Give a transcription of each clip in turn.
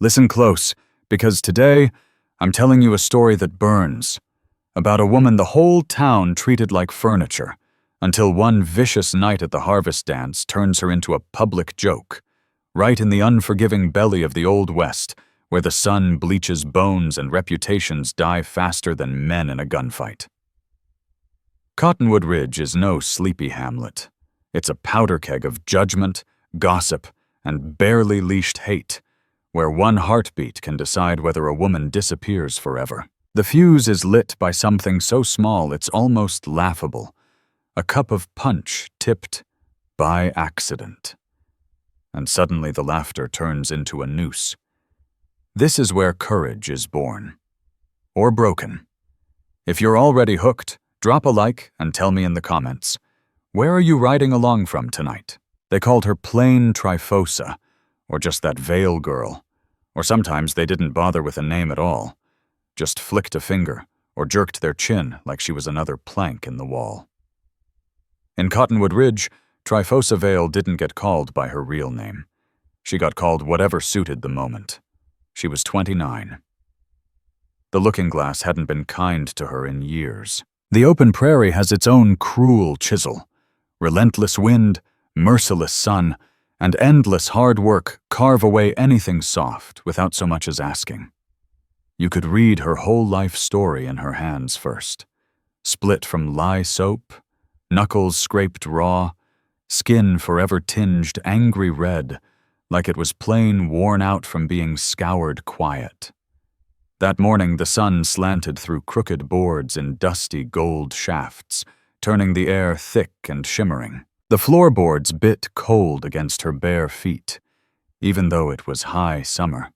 Listen close, because today I'm telling you a story that burns, about a woman the whole town treated like furniture, until one vicious night at the harvest dance turns her into a public joke, right in the unforgiving belly of the Old West, where the sun bleaches bones and reputations die faster than men in a gunfight. Cottonwood Ridge is no sleepy hamlet. It's a powder keg of judgment, gossip, and barely leashed hate, where one heartbeat can decide whether a woman disappears forever. The fuse is lit by something so small it's almost laughable. A cup of punch tipped by accident. And suddenly the laughter turns into a noose. This is where courage is born. Or broken. If you're already hooked, drop a like and tell me in the comments, where are you riding along from tonight? They called her plain Trifosa, or just that Vale girl. Or sometimes they didn't bother with a name at all. Just flicked a finger, or jerked their chin like she was another plank in the wall. In Cottonwood Ridge, Tryphosa Vale didn't get called by her real name. She got called whatever suited the moment. She was 29. The looking glass hadn't been kind to her in years. The open prairie has its own cruel chisel. Relentless wind, merciless sun, and endless hard work carve away anything soft without so much as asking. You could read her whole life story in her hands first. Split from lye soap, knuckles scraped raw, skin forever tinged angry red, like it was plain worn out from being scoured quiet. That morning the sun slanted through crooked boards in dusty gold shafts, turning the air thick and shimmering. The floorboards bit cold against her bare feet, even though it was high summer.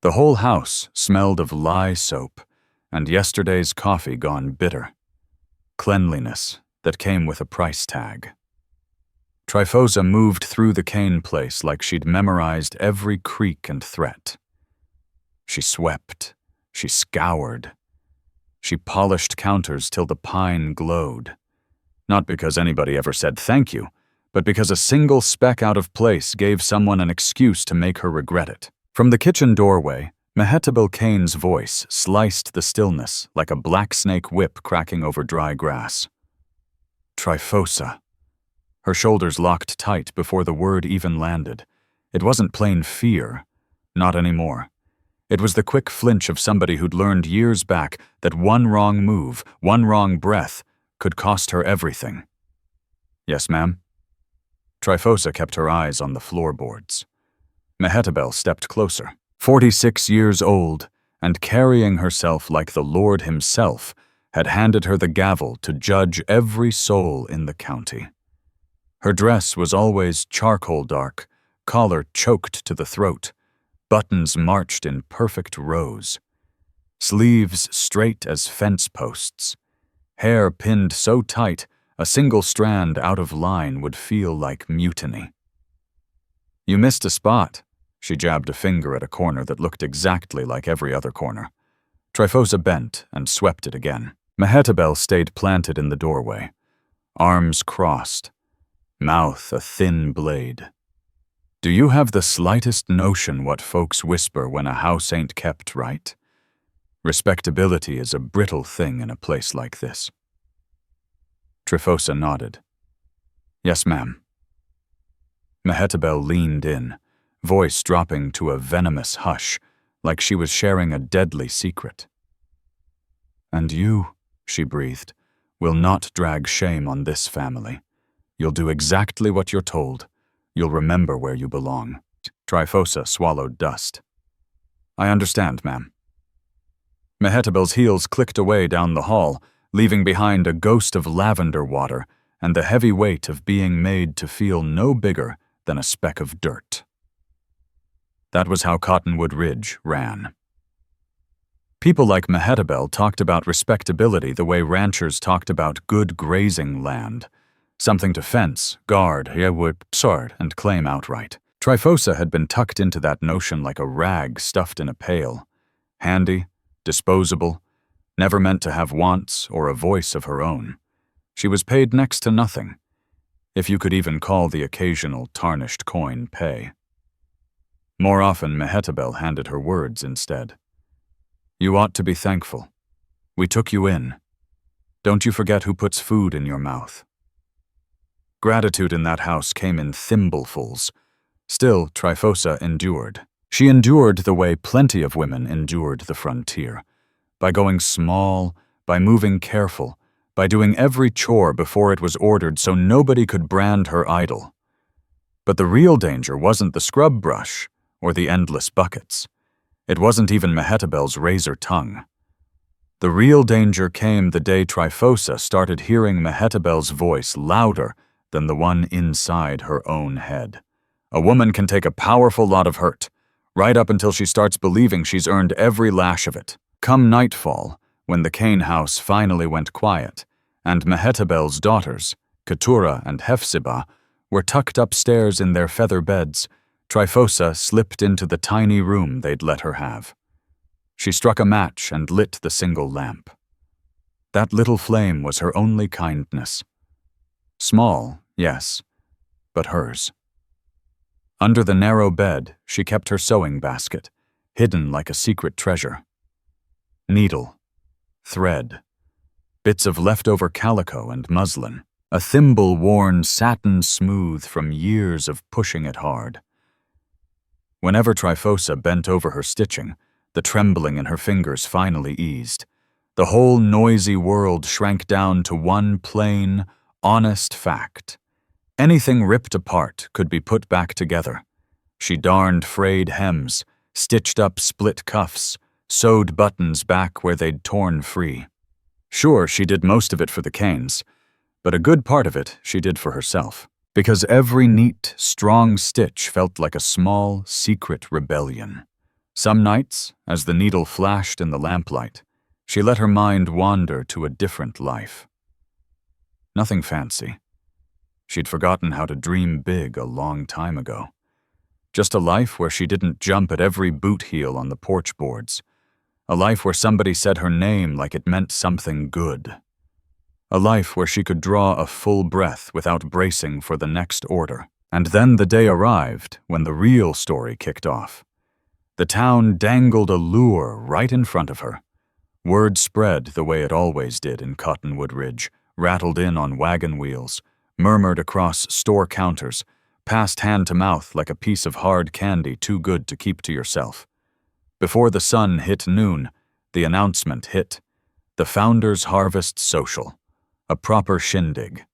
The whole house smelled of lye soap and yesterday's coffee gone bitter. Cleanliness that came with a price tag. Trifosa moved through the Cain place like she'd memorized every creak and threat. She swept, she scoured, she polished counters till the pine glowed. Not because anybody ever said thank you, but because a single speck out of place gave someone an excuse to make her regret it. From the kitchen doorway, Mehetabel Cain's voice sliced the stillness like a black snake whip cracking over dry grass. Trifosa. Her shoulders locked tight before the word even landed. It wasn't plain fear. Not anymore. It was the quick flinch of somebody who'd learned years back that one wrong move, one wrong breath, could cost her everything. Yes, ma'am? Trifosa kept her eyes on the floorboards. Mehetabel stepped closer. 46 years old, and carrying herself like the Lord himself, had handed her the gavel to judge every soul in the county. Her dress was always charcoal dark, collar choked to the throat, buttons marched in perfect rows, sleeves straight as fence posts, hair pinned so tight a single strand out of line would feel like mutiny. You missed a spot. She jabbed a finger at a corner that looked exactly like every other corner. Trifosa bent and swept it again. Mehetabel stayed planted in the doorway, arms crossed, mouth a thin blade. Do you have the slightest notion what folks whisper when a house ain't kept right? Respectability is a brittle thing in a place like this. Trifosa nodded. Yes, ma'am. Mehetabel leaned in, voice dropping to a venomous hush, like she was sharing a deadly secret. And you, she breathed, will not drag shame on this family. You'll do exactly what you're told. You'll remember where you belong. Trifosa swallowed dust. I understand, ma'am. Mehetabel's heels clicked away down the hall, leaving behind a ghost of lavender water and the heavy weight of being made to feel no bigger than a speck of dirt. That was how Cottonwood Ridge ran. People like Mehetabel talked about respectability the way ranchers talked about good grazing land, something to fence, guard, sword, and claim outright. Trifosa had been tucked into that notion like a rag stuffed in a pail, handy, disposable, never meant to have wants or a voice of her own. She was paid next to nothing, if you could even call the occasional tarnished coin pay. More often, Mehetabel handed her words instead. You ought to be thankful. We took you in. Don't you forget who puts food in your mouth. Gratitude in that house came in thimblefuls. Still, Trifosa endured. She endured the way plenty of women endured the frontier. By going small, by moving careful, by doing every chore before it was ordered so nobody could brand her idle. But the real danger wasn't the scrub brush or the endless buckets. It wasn't even Mehetabel's razor tongue. The real danger came the day Trifosa started hearing Mehetabel's voice louder than the one inside her own head. A woman can take a powerful lot of hurt, right up until she starts believing she's earned every lash of it. Come nightfall, when the Cain house finally went quiet, and Mehetabel's daughters, Keturah and Hephzibah, were tucked upstairs in their feather beds, Trifosa slipped into the tiny room they'd let her have. She struck a match and lit the single lamp. That little flame was her only kindness. Small, yes, but hers. Under the narrow bed, she kept her sewing basket, hidden like a secret treasure. Needle, thread, bits of leftover calico and muslin, a thimble-worn satin smooth from years of pushing it hard. Whenever Trifosa bent over her stitching, the trembling in her fingers finally eased. The whole noisy world shrank down to one plain, honest fact. Anything ripped apart could be put back together. She darned frayed hems, stitched up split cuffs, sewed buttons back where they'd torn free. Sure, she did most of it for the Cains, but a good part of it she did for herself, because every neat, strong stitch felt like a small, secret rebellion. Some nights, as the needle flashed in the lamplight, she let her mind wander to a different life. Nothing fancy. She'd forgotten how to dream big a long time ago. Just a life where she didn't jump at every boot heel on the porch boards. A life where somebody said her name like it meant something good. A life where she could draw a full breath without bracing for the next order. And then the day arrived when the real story kicked off. The town dangled a lure right in front of her. Word spread the way it always did in Cottonwood Ridge, rattled in on wagon wheels, murmured across store counters, passed hand to mouth like a piece of hard candy too good to keep to yourself. Before the sun hit noon, the announcement hit. The Founders Harvest Social. A proper shindig.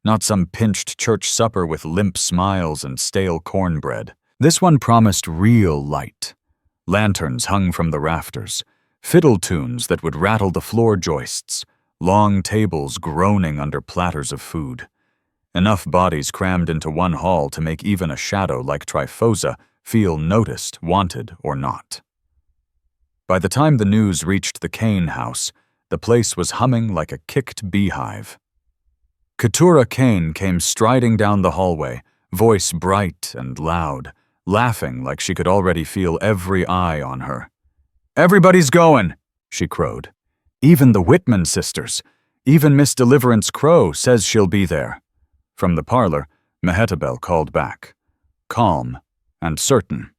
Not some pinched church supper with limp smiles and stale cornbread. This one promised real light. Lanterns hung from the rafters, fiddle tunes that would rattle the floor joists, long tables groaning under platters of food. Enough bodies crammed into one hall to make even a shadow like Trifosa feel noticed, wanted, or not. By the time the news reached the Cain house, the place was humming like a kicked beehive. Keturah Cain came striding down the hallway, voice bright and loud, laughing like she could already feel every eye on her. "Everybody's going," she crowed. "Even the Whitman sisters. Even Miss Deliverance Crow says she'll be there." From the parlor, Mehetabel called back, calm and certain.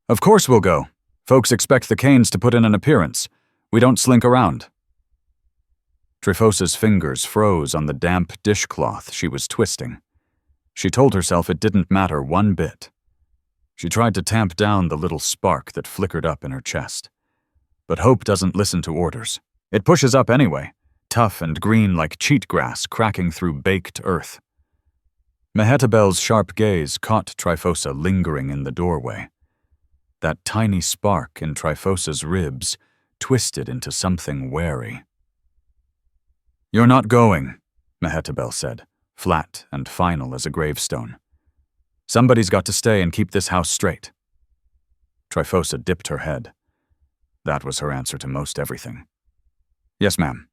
"Of course we'll go. Folks expect the Cains to put in an appearance. We don't slink around." Trifosa's fingers froze on the damp dishcloth she was twisting. She told herself it didn't matter one bit. She tried to tamp down the little spark that flickered up in her chest. But hope doesn't listen to orders. It pushes up anyway, tough and green like cheatgrass cracking through baked earth. Mehetabel's sharp gaze caught Trifosa lingering in the doorway. That tiny spark in Trifosa's ribs twisted into something wary. "You're not going," Mehetabel said, flat and final as a gravestone. "Somebody's got to stay and keep this house straight." Trifosa dipped her head. That was her answer to most everything. "Yes, ma'am."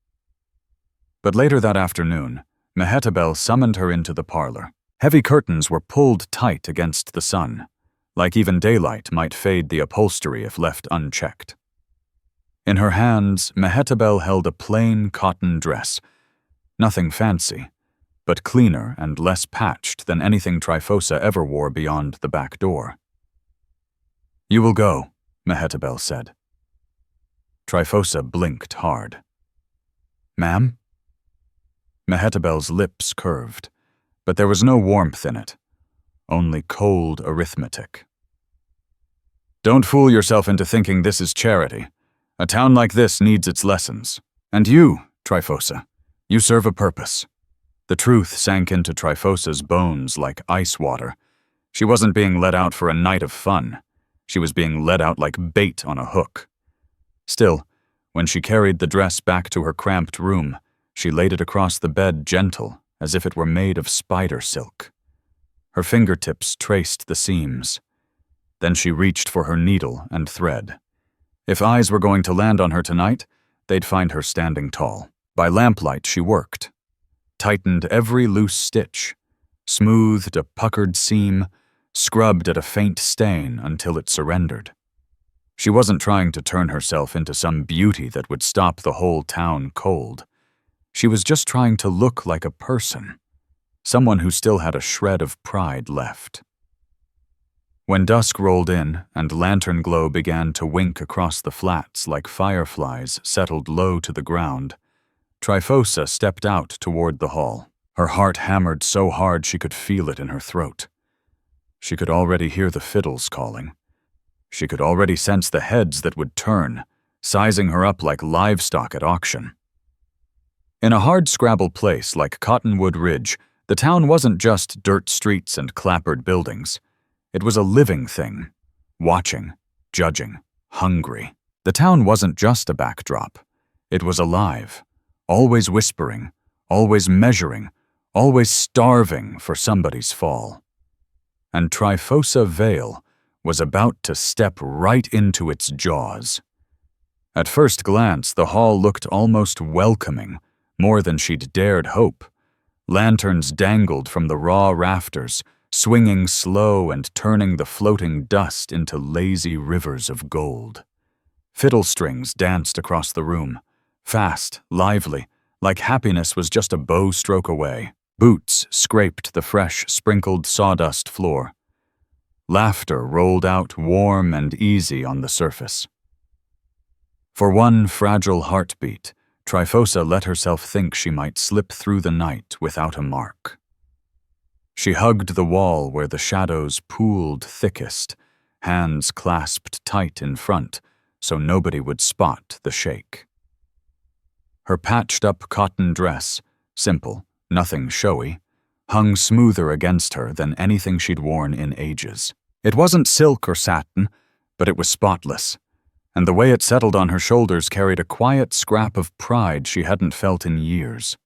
But later that afternoon, Mehetabel summoned her into the parlor. Heavy curtains were pulled tight against the sun, like even daylight might fade the upholstery if left unchecked. In her hands, Mehetabel held a plain cotton dress, nothing fancy, but cleaner and less patched than anything Trifosa ever wore beyond the back door. You will go, Mehetabel said. Trifosa blinked hard. Ma'am? Mehetabel's lips curved, but there was no warmth in it, only cold arithmetic. Don't fool yourself into thinking this is charity. A town like this needs its lessons. And you, Trifosa, you serve a purpose. The truth sank into Trifosa's bones like ice water. She wasn't being let out for a night of fun. She was being let out like bait on a hook. Still, when she carried the dress back to her cramped room, she laid it across the bed gentle, as if it were made of spider silk. Her fingertips traced the seams. Then she reached for her needle and thread. If eyes were going to land on her tonight, they'd find her standing tall. By lamplight she worked, tightened every loose stitch, smoothed a puckered seam, scrubbed at a faint stain until it surrendered. She wasn't trying to turn herself into some beauty that would stop the whole town cold. She was just trying to look like a person, someone who still had a shred of pride left. When dusk rolled in and lantern glow began to wink across the flats like fireflies settled low to the ground, Trifosa stepped out toward the hall. Her heart hammered so hard she could feel it in her throat. She could already hear the fiddles calling. She could already sense the heads that would turn, sizing her up like livestock at auction. In a hard-scrabble place like Cottonwood Ridge, the town wasn't just dirt streets and clappered buildings. It was a living thing, watching, judging, hungry. The town wasn't just a backdrop. It was alive, always whispering, always measuring, always starving for somebody's fall. And Tryphosa Vale was about to step right into its jaws. At first glance, the hall looked almost welcoming, more than she'd dared hope. Lanterns dangled from the raw rafters, swinging slow and turning the floating dust into lazy rivers of gold. Fiddle strings danced across the room, fast, lively, like happiness was just a bow stroke away. Boots scraped the fresh, sprinkled sawdust floor. Laughter rolled out warm and easy on the surface. For one fragile heartbeat, Trifosa let herself think she might slip through the night without a mark. She hugged the wall where the shadows pooled thickest, hands clasped tight in front so nobody would spot the shake. Her patched-up cotton dress, simple, nothing showy, hung smoother against her than anything she'd worn in ages. It wasn't silk or satin, but it was spotless, and the way it settled on her shoulders carried a quiet scrap of pride she hadn't felt in years.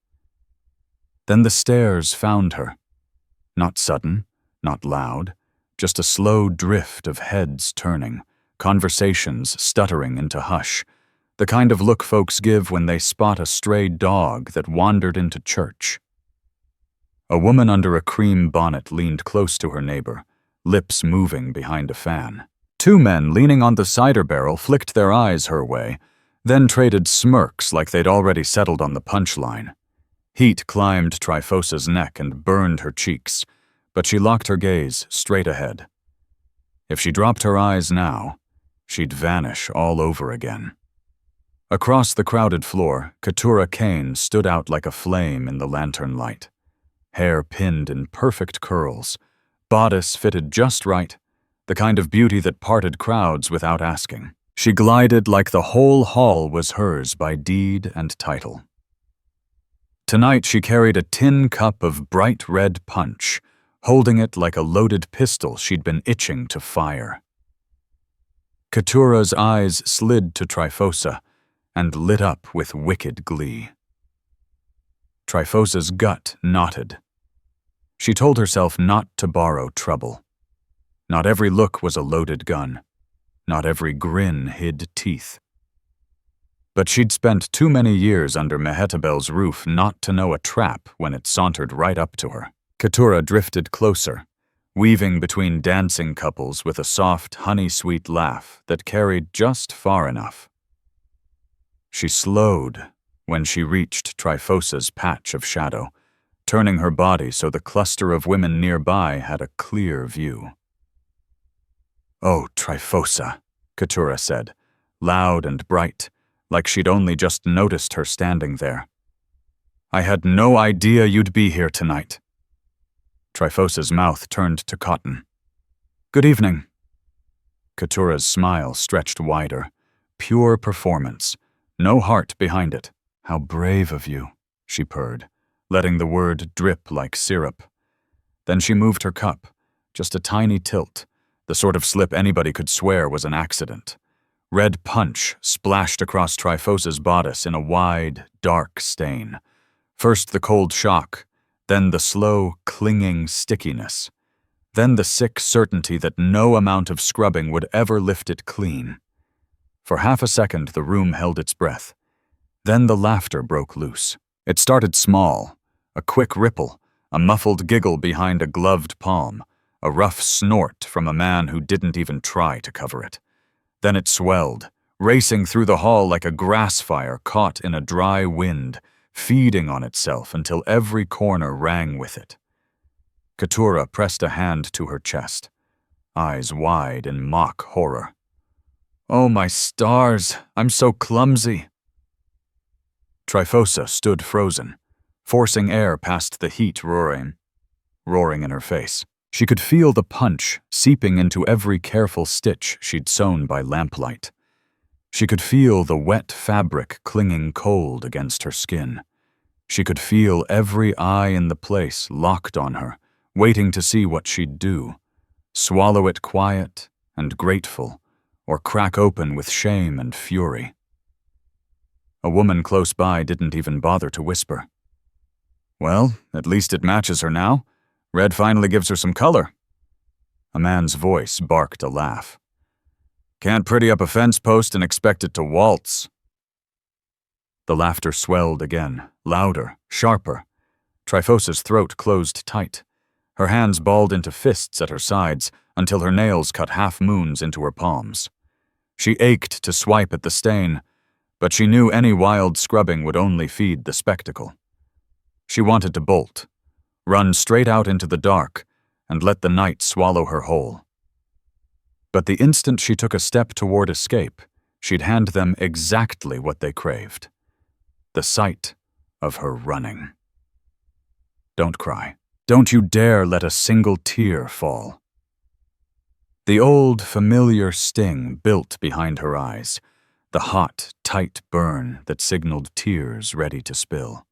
Then the stairs found her. Not sudden, not loud, just a slow drift of heads turning, conversations stuttering into hush, the kind of look folks give when they spot a stray dog that wandered into church. A woman under a cream bonnet leaned close to her neighbor, lips moving behind a fan. Two men leaning on the cider barrel flicked their eyes her way, then traded smirks like they'd already settled on the punchline. Heat climbed Tryphosa's neck and burned her cheeks, but she locked her gaze straight ahead. If she dropped her eyes now, she'd vanish all over again. Across the crowded floor, Cain stood out like a flame in the lantern light. Hair pinned in perfect curls, bodice fitted just right, the kind of beauty that parted crowds without asking. She glided like the whole hall was hers by deed and title. Tonight she carried a tin cup of bright red punch, holding it like a loaded pistol she'd been itching to fire. Ketura's eyes slid to Trifosa and lit up with wicked glee. Tryphosa's gut knotted. She told herself not to borrow trouble. Not every look was a loaded gun. Not every grin hid teeth. But she'd spent too many years under Mehetabel's roof not to know a trap when it sauntered right up to her. Keturah drifted closer, weaving between dancing couples with a soft, honey-sweet laugh that carried just far enough. She slowed when she reached Tryphosa's patch of shadow, turning her body so the cluster of women nearby had a clear view. "Oh, Trifosa," Keturah said, loud and bright, like she'd only just noticed her standing there. "I had no idea you'd be here tonight." Trifosa's mouth turned to cotton. "Good evening." Keturah's smile stretched wider. Pure performance. No heart behind it. "How brave of you," she purred, letting the word drip like syrup. Then she moved her cup, just a tiny tilt, the sort of slip anybody could swear was an accident. Red punch splashed across Trifosa's bodice in a wide, dark stain. First the cold shock, then the slow, clinging stickiness. Then the sick certainty that no amount of scrubbing would ever lift it clean. For half a second the room held its breath. Then the laughter broke loose. It started small, a quick ripple, a muffled giggle behind a gloved palm, a rough snort from a man who didn't even try to cover it. Then it swelled, racing through the hall like a grass fire caught in a dry wind, feeding on itself until every corner rang with it. Keturah pressed a hand to her chest, eyes wide in mock horror. "Oh, my stars, I'm so clumsy." Trifosa stood frozen, forcing air past the heat roaring in her face. She could feel the punch seeping into every careful stitch she'd sewn by lamplight. She could feel the wet fabric clinging cold against her skin. She could feel every eye in the place locked on her, waiting to see what she'd do. Swallow it quiet and grateful, or crack open with shame and fury. A woman close by didn't even bother to whisper. "Well, at least it matches her now. Red finally gives her some color." A man's voice barked a laugh. "Can't pretty up a fence post and expect it to waltz." The laughter swelled again, louder, sharper. Trifosa's throat closed tight. Her hands balled into fists at her sides until her nails cut half-moons into her palms. She ached to swipe at the stain, but she knew any wild scrubbing would only feed the spectacle. She wanted to bolt, run straight out into the dark, and let the night swallow her whole. But the instant she took a step toward escape, she'd hand them exactly what they craved. The sight of her running. "Don't cry. Don't you dare let a single tear fall." The old, familiar sting built behind her eyes, the hot, tight burn that signaled tears ready to spill.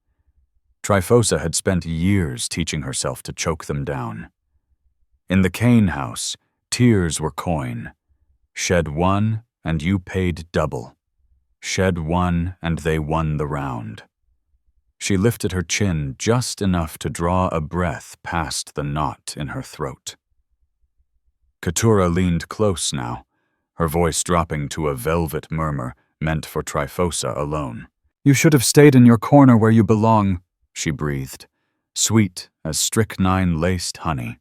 Trifosa had spent years teaching herself to choke them down. In the Cain house, tears were coin. Shed one, and you paid double. Shed one, and they won the round. She lifted her chin just enough to draw a breath past the knot in her throat. Keturah leaned close now, her voice dropping to a velvet murmur meant for Trifosa alone. "You should have stayed in your corner where you belong," she breathed, sweet as strychnine-laced honey.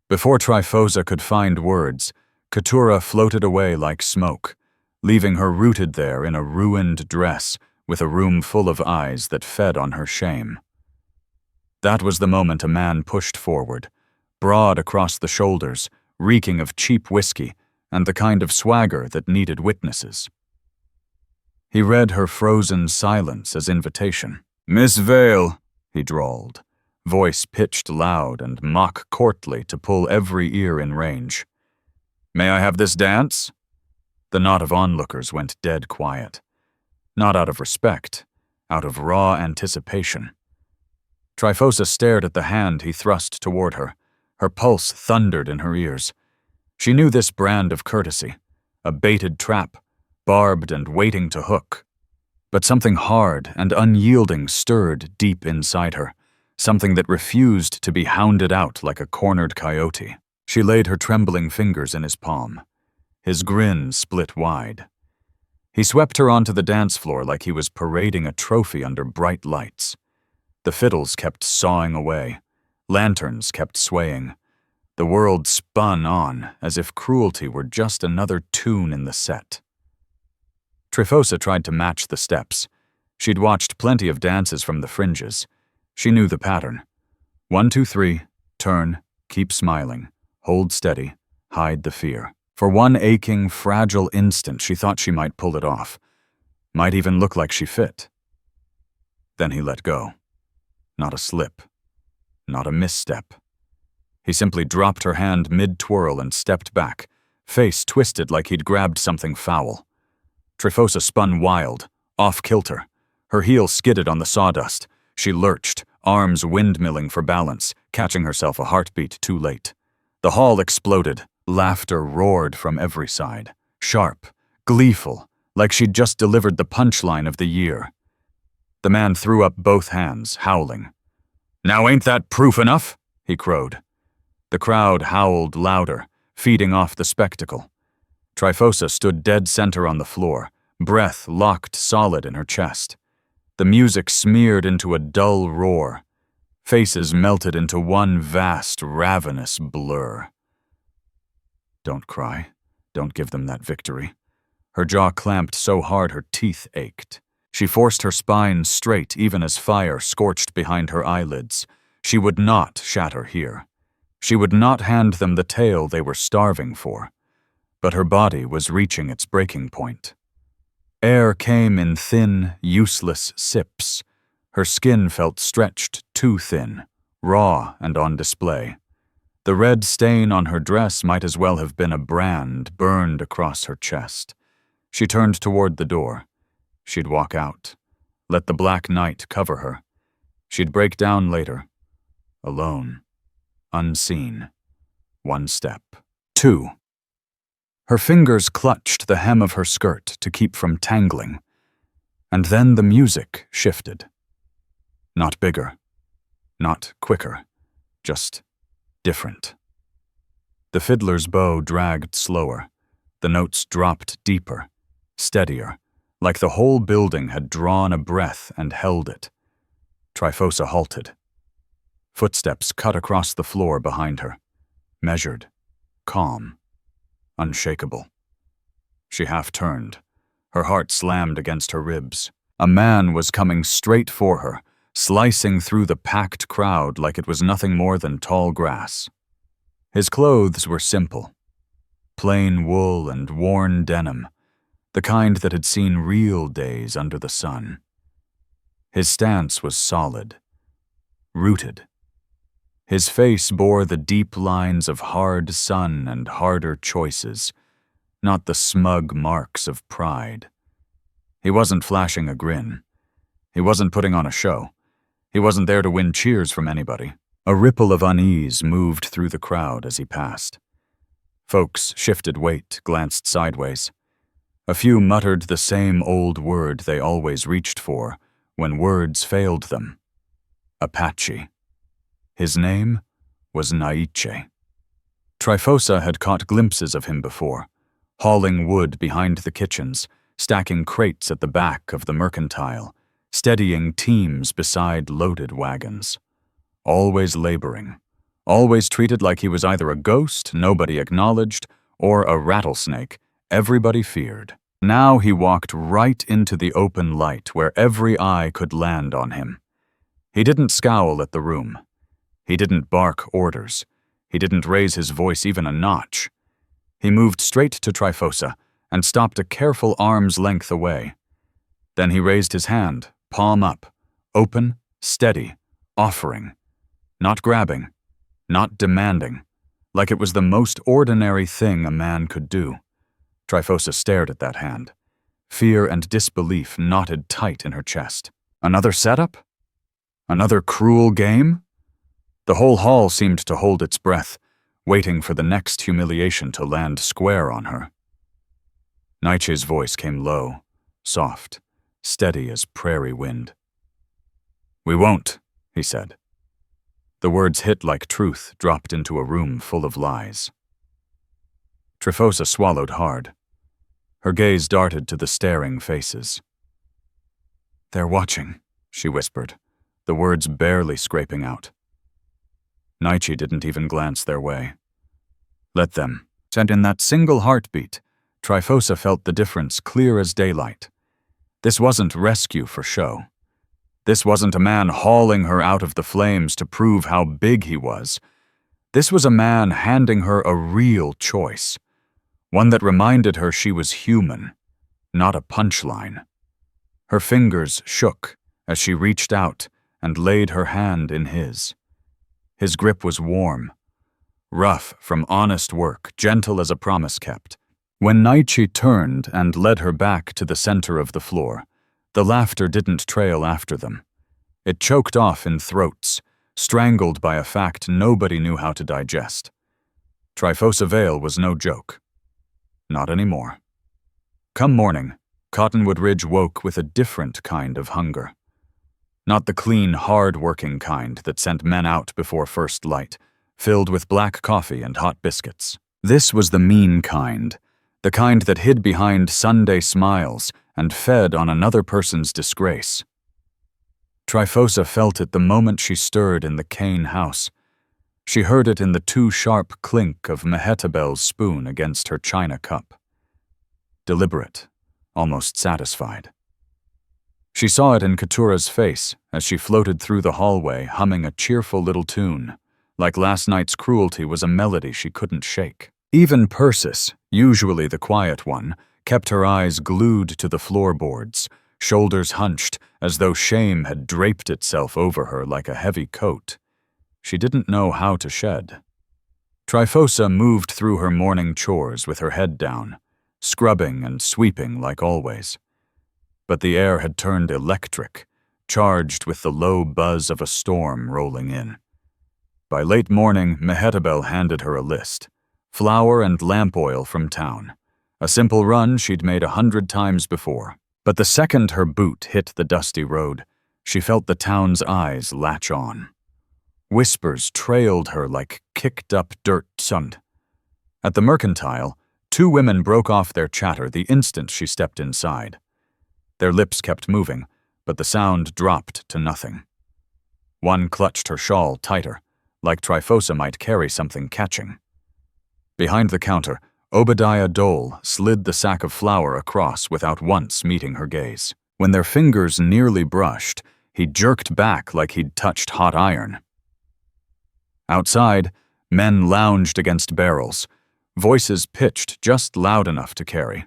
Before Trifosa could find words, Keturah floated away like smoke, leaving her rooted there in a ruined dress with a room full of eyes that fed on her shame. That was the moment a man pushed forward, broad across the shoulders, reeking of cheap whiskey and the kind of swagger that needed witnesses. He read her frozen silence as invitation. "Miss Vale," he drawled, voice pitched loud and mock-courtly to pull every ear in range. "May I have this dance?" The knot of onlookers went dead quiet. Not out of respect, out of raw anticipation. Trifosa stared at the hand he thrust toward her. Her pulse thundered in her ears. She knew this brand of courtesy, a baited trap, barbed and waiting to hook. But something hard and unyielding stirred deep inside her, something that refused to be hounded out like a cornered coyote. She laid her trembling fingers in his palm. His grin split wide. He swept her onto the dance floor like he was parading a trophy under bright lights. The fiddles kept sawing away. Lanterns kept swaying. The world spun on as if cruelty were just another tune in the set. Trifosa tried to match the steps. She'd watched plenty of dances from the fringes. She knew the pattern. 1, 2, 3, turn, keep smiling, hold steady, hide the fear. For one aching, fragile instant, she thought she might pull it off. Might even look like she fit. Then he let go. Not a slip. Not a misstep. He simply dropped her hand mid-twirl and stepped back, face twisted like he'd grabbed something foul. Trifosa spun wild, off-kilter. Her heel skidded on the sawdust. She lurched, arms windmilling for balance, catching herself a heartbeat too late. The hall exploded. Laughter roared from every side. Sharp, gleeful, like she'd just delivered the punchline of the year. The man threw up both hands, howling. "Now ain't that proof enough?" he crowed. The crowd howled louder, feeding off the spectacle. Trifosa stood dead center on the floor, breath locked solid in her chest. The music smeared into a dull roar. Faces melted into one vast, ravenous blur. Don't cry. Don't give them that victory. Her jaw clamped so hard her teeth ached. She forced her spine straight even as fire scorched behind her eyelids. She would not shatter here. She would not hand them the tale they were starving for. But her body was reaching its breaking point. Air came in thin, useless sips. Her skin felt stretched too thin, raw and on display. The red stain on her dress might as well have been a brand burned across her chest. She turned toward the door. She'd walk out. Let the black night cover her. She'd break down later. Alone. Unseen. One step. 2. Her fingers clutched the hem of her skirt to keep from tangling. And then the music shifted. Not bigger. Not quicker. Just different. The fiddler's bow dragged slower. The notes dropped deeper, steadier, like the whole building had drawn a breath and held it. Trifosa halted. Footsteps cut across the floor behind her. Measured, calm, unshakable. She half turned. Her heart slammed against her ribs. A man was coming straight for her, slicing through the packed crowd like it was nothing more than tall grass. His clothes were simple. Plain wool and worn denim, the kind that had seen real days under the sun. His stance was solid, rooted. His face bore the deep lines of hard sun and harder choices, not the smug marks of pride. He wasn't flashing a grin. He wasn't putting on a show. He wasn't there to win cheers from anybody. A ripple of unease moved through the crowd as he passed. Folks shifted weight, glanced sideways. A few muttered the same old word they always reached for when words failed them. Apache. His name was Naiche. Trifosa had caught glimpses of him before, hauling wood behind the kitchens, stacking crates at the back of the mercantile, steadying teams beside loaded wagons. Always laboring, always treated like he was either a ghost nobody acknowledged or a rattlesnake everybody feared. Now he walked right into the open light where every eye could land on him. He didn't scowl at the room. He didn't bark orders. He didn't raise his voice even a notch. He moved straight to Trifosa and stopped a careful arm's length away. Then he raised his hand, palm up, open, steady, offering. Not grabbing, not demanding, like it was the most ordinary thing a man could do. Trifosa stared at that hand. Fear and disbelief knotted tight in her chest. Another setup? Another cruel game? The whole hall seemed to hold its breath, waiting for the next humiliation to land square on her. Naiche's voice came low, soft, steady as prairie wind. "We won't," he said. The words hit like truth dropped into a room full of lies. Trifosa swallowed hard. Her gaze darted to the staring faces. "They're watching," she whispered, the words barely scraping out. Naiche didn't even glance their way. Let them. And in that single heartbeat, Trifosa felt the difference clear as daylight. This wasn't rescue for show. This wasn't a man hauling her out of the flames to prove how big he was. This was a man handing her a real choice, one that reminded her she was human, not a punchline. Her fingers shook as she reached out and laid her hand in his. His grip was warm, rough from honest work, gentle as a promise kept. When Naiche turned and led her back to the center of the floor, the laughter didn't trail after them. It choked off in throats, strangled by a fact nobody knew how to digest. Tryphosa Vale was no joke. Not anymore. Come morning, Cottonwood Ridge woke with a different kind of hunger. Not the clean, hard-working kind that sent men out before first light, filled with black coffee and hot biscuits. This was the mean kind, the kind that hid behind Sunday smiles and fed on another person's disgrace. Trifosa felt it the moment she stirred in the Cain house. She heard it in the too sharp clink of Mehetabel's spoon against her china cup. Deliberate, almost satisfied. She saw it in Katura's face as she floated through the hallway humming a cheerful little tune, like last night's cruelty was a melody she couldn't shake. Even Persis, usually the quiet one, kept her eyes glued to the floorboards, shoulders hunched as though shame had draped itself over her like a heavy coat. She didn't know how to shed. Trifosa moved through her morning chores with her head down, scrubbing and sweeping like always. But the air had turned electric, charged with the low buzz of a storm rolling in. By late morning, Mehetabel handed her a list. Flour and lamp oil from town. A simple run she'd made 100 times before. But the second her boot hit the dusty road, she felt the town's eyes latch on. Whispers trailed her like kicked-up dirt sund. At the mercantile, 2 women broke off their chatter the instant she stepped inside. Their lips kept moving, but the sound dropped to nothing. One clutched her shawl tighter, like Trifosa might carry something catching. Behind the counter, Obadiah Dole slid the sack of flour across without once meeting her gaze. When their fingers nearly brushed, he jerked back like he'd touched hot iron. Outside, men lounged against barrels, voices pitched just loud enough to carry.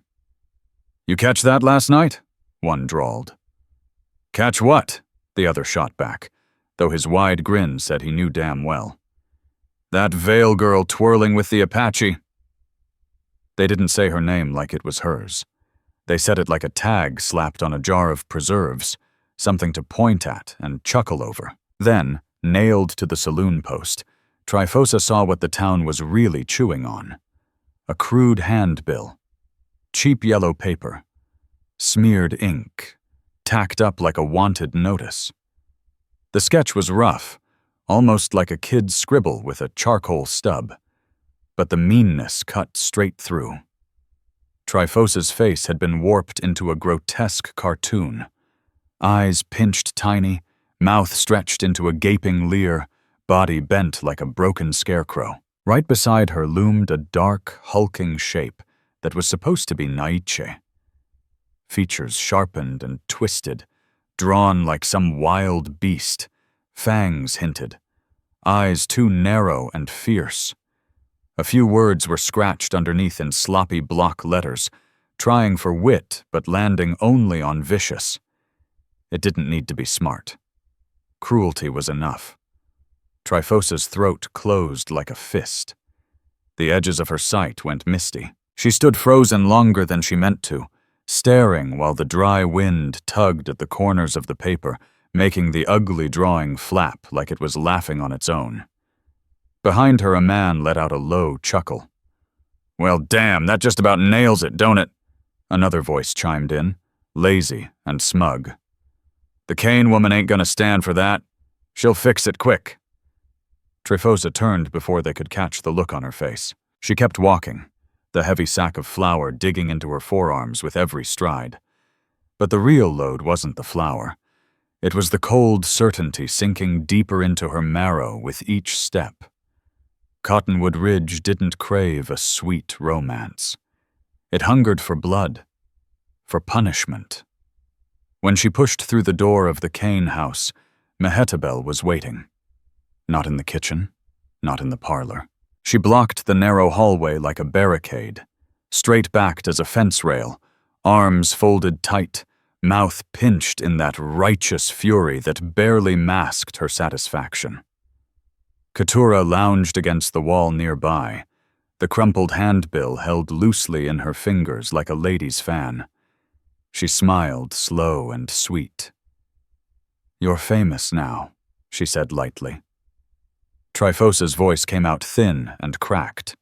"You catch that last night?" one drawled. "Catch what?" the other shot back, though his wide grin said he knew damn well. "That Vale girl twirling with the Apache." They didn't say her name like it was hers. They said it like a tag slapped on a jar of preserves, something to point at and chuckle over. Then, nailed to the saloon post, Trifosa saw what the town was really chewing on. A crude handbill. Cheap yellow paper. Smeared ink. Tacked up like a wanted notice. The sketch was rough, almost like a kid's scribble with a charcoal stub. But the meanness cut straight through. Trifosa's face had been warped into a grotesque cartoon. Eyes pinched tiny, mouth stretched into a gaping leer, body bent like a broken scarecrow. Right beside her loomed a dark, hulking shape that was supposed to be Naiche. Features sharpened and twisted, drawn like some wild beast, fangs hinted, eyes too narrow and fierce. A few words were scratched underneath in sloppy block letters, trying for wit but landing only on vicious. It didn't need to be smart. Cruelty was enough. Trifosa's throat closed like a fist. The edges of her sight went misty. She stood frozen longer than she meant to, staring while the dry wind tugged at the corners of the paper, making the ugly drawing flap like it was laughing on its own. Behind her, a man let out a low chuckle. "Well, damn, that just about nails it, don't it?" Another voice chimed in, lazy and smug. "The Cain woman ain't gonna stand for that. She'll fix it quick." Trifosa turned before they could catch the look on her face. She kept walking, the heavy sack of flour digging into her forearms with every stride. But the real load wasn't the flour. It was the cold certainty sinking deeper into her marrow with each step. Cottonwood Ridge didn't crave a sweet romance. It hungered for blood, for punishment. When she pushed through the door of the Cain house, Mehetabel was waiting. Not in the kitchen, not in the parlor. She blocked the narrow hallway like a barricade, straight-backed as a fence rail, arms folded tight, mouth pinched in that righteous fury that barely masked her satisfaction. Keturah lounged against the wall nearby, the crumpled handbill held loosely in her fingers like a lady's fan. She smiled, slow and sweet. "You're famous now," she said lightly. Tryphosa's voice came out thin and cracked.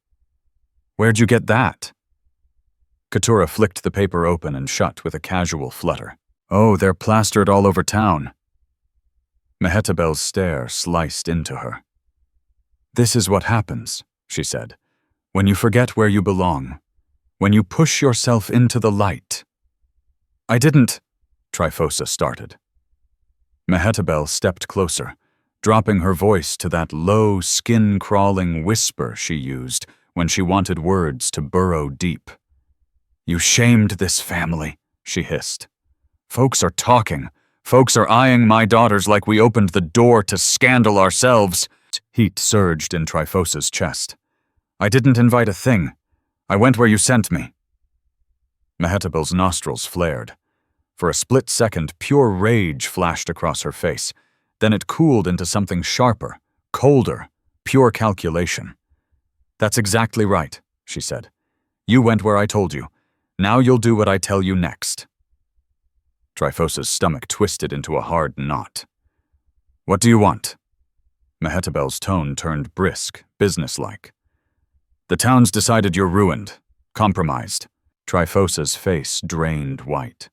"Where'd you get that?" Keturah flicked the paper open and shut with a casual flutter. "Oh, they're plastered all over town." Mehetabel's stare sliced into her. "This is what happens," she said, "when you forget where you belong, when you push yourself into the light." "I didn't," Tryphosa started. Mehetabel stepped closer, dropping her voice to that low, skin-crawling whisper she used when she wanted words to burrow deep. "You shamed this family," she hissed. "Folks are talking. Folks are eyeing my daughters like we opened the door to scandal ourselves." Heat surged in Tryphosa's chest. "I didn't invite a thing. I went where you sent me." Mehetabel's nostrils flared. For a split second, pure rage flashed across her face. Then it cooled into something sharper, colder, pure calculation. "That's exactly right," she said. "You went where I told you. Now you'll do what I tell you next." Tryphosa's stomach twisted into a hard knot. "What do you want?" Mehetabel's tone turned brisk, businesslike. "The town's decided you're ruined, compromised." Tryphosa's face drained white.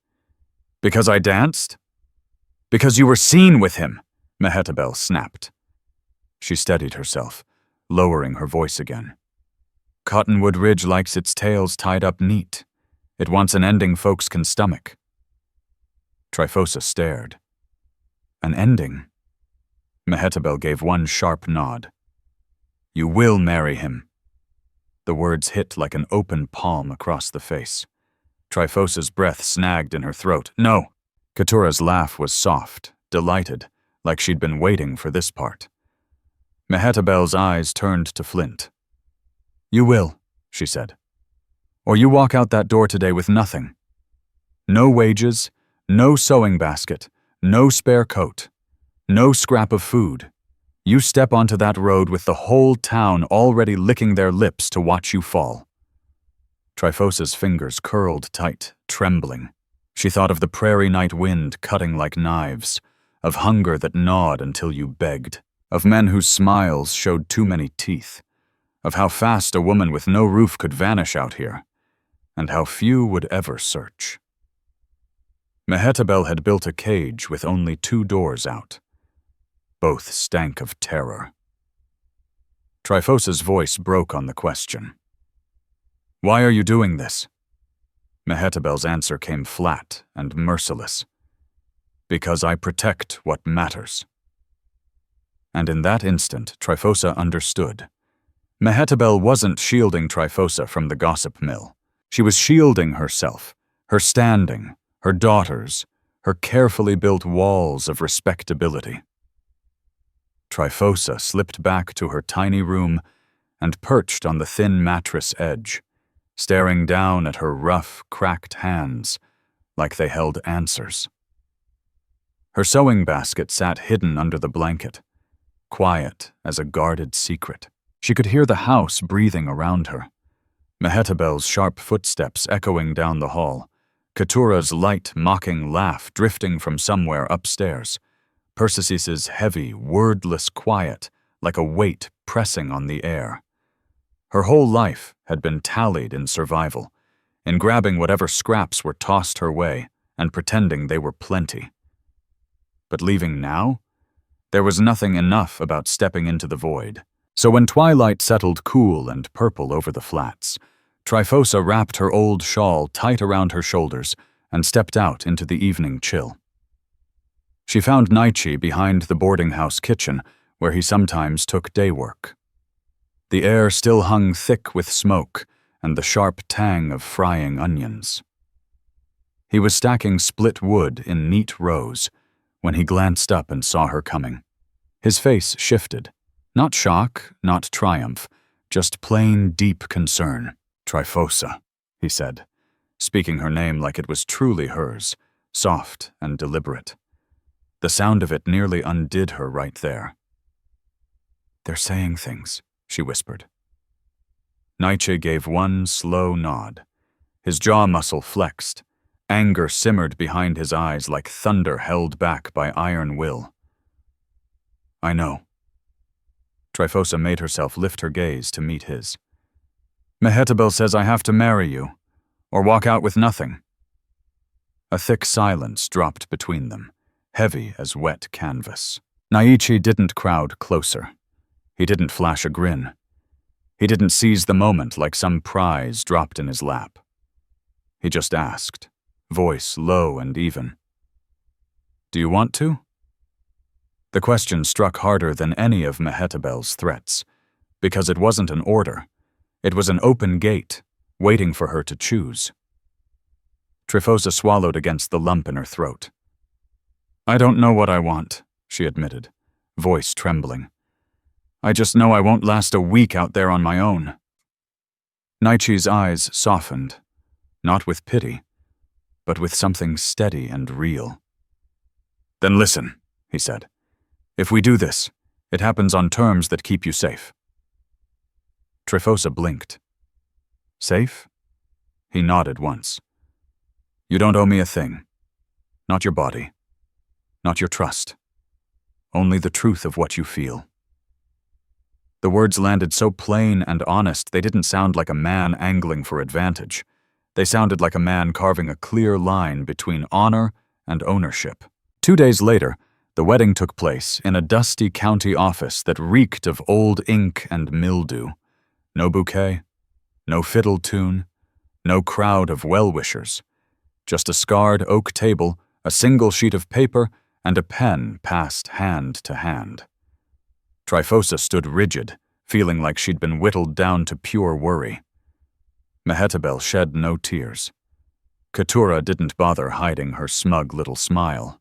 "Because I danced?" "Because you were seen with him," Mehetabel snapped. She steadied herself, lowering her voice again. "Cottonwood Ridge likes its tails tied up neat. It wants an ending folks can stomach." Tryphosa stared. "An ending?" Mehetabel gave one sharp nod. "You will marry him." The words hit like an open palm across the face. Tryphosa's breath snagged in her throat. "No!" Keturah's laugh was soft, delighted, like she'd been waiting for this part. Mehetabel's eyes turned to flint. "You will," she said. "Or you walk out that door today with nothing. No wages, no sewing basket, no spare coat, no scrap of food. You step onto that road with the whole town already licking their lips to watch you fall." Tryphosa's fingers curled tight, trembling. She thought of the prairie night wind cutting like knives, of hunger that gnawed until you begged, of men whose smiles showed too many teeth, of how fast a woman with no roof could vanish out here, and how few would ever search. Mehetabel had built a cage with only 2 doors out. Both stank of terror. Tryphosa's voice broke on the question. "Why are you doing this?" Mehetabel's answer came flat and merciless. "Because I protect what matters." And in that instant, Trifosa understood. Mehetabel wasn't shielding Trifosa from the gossip mill. She was shielding herself, her standing, her daughters, her carefully built walls of respectability. Trifosa slipped back to her tiny room and perched on the thin mattress edge, staring down at her rough, cracked hands like they held answers. Her sewing basket sat hidden under the blanket, quiet as a guarded secret. She could hear the house breathing around her, Mehetabel's sharp footsteps echoing down the hall, Keturah's light, mocking laugh drifting from somewhere upstairs, Persis's heavy, wordless quiet like a weight pressing on the air. Her whole life had been tallied in survival, in grabbing whatever scraps were tossed her way and pretending they were plenty. But leaving now? There was nothing enough about stepping into the void. So when twilight settled cool and purple over the flats, Trifosa wrapped her old shawl tight around her shoulders and stepped out into the evening chill. She found Naiche behind the boarding house kitchen, where he sometimes took day work. The air still hung thick with smoke and the sharp tang of frying onions. He was stacking split wood in neat rows when he glanced up and saw her coming. His face shifted, Not shock, not triumph, just plain, deep concern. Tryfosa, he said, speaking her name like it was truly hers, soft and deliberate. The sound of it nearly undid her right there. "They're saying things," she whispered. Naiche gave one slow nod. His jaw muscle flexed. Anger simmered behind his eyes like thunder held back by iron will. "I know." Trifosa made herself lift her gaze to meet his. "Mehetabel says I have to marry you, or walk out with nothing." A thick silence dropped between them, heavy as wet canvas. Naiche didn't crowd closer. He didn't flash a grin. He didn't seize the moment like some prize dropped in his lap. He just asked, voice low and even, "Do you want to?" The question struck harder than any of Mehetabel's threats, because it wasn't an order. It was an open gate, waiting for her to choose. Trifosa swallowed against the lump in her throat. "I don't know what I want," she admitted, voice trembling. "I just know I won't last a week out there on my own." Naiche's eyes softened, not with pity, but with something steady and real. "Then listen," he said. "If we do this, it happens on terms that keep you safe." Trifosa blinked. "Safe?" He nodded once. "You don't owe me a thing. Not your body. Not your trust. Only the truth of what you feel." The words landed so plain and honest they didn't sound like a man angling for advantage. They sounded like a man carving a clear line between honor and ownership. 2 days later, the wedding took place in a dusty county office that reeked of old ink and mildew. No bouquet, no fiddle tune, no crowd of well-wishers. Just a scarred oak table, a single sheet of paper, and a pen passed hand to hand. Trifosa stood rigid, feeling like she'd been whittled down to pure worry. Mehetabel shed no tears. Keturah didn't bother hiding her smug little smile.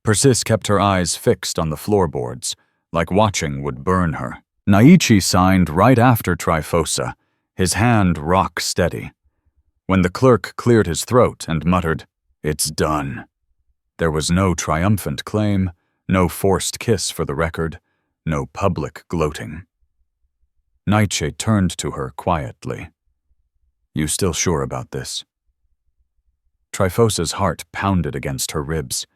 Persis kept her eyes fixed on the floorboards, like watching would burn her. Naiche signed right after Trifosa, his hand rock steady. When the clerk cleared his throat and muttered, "It's done," there was no triumphant claim, no forced kiss for the record, no public gloating. Naiche turned to her quietly. "You still sure about this?" Trifosa's heart pounded against her ribs.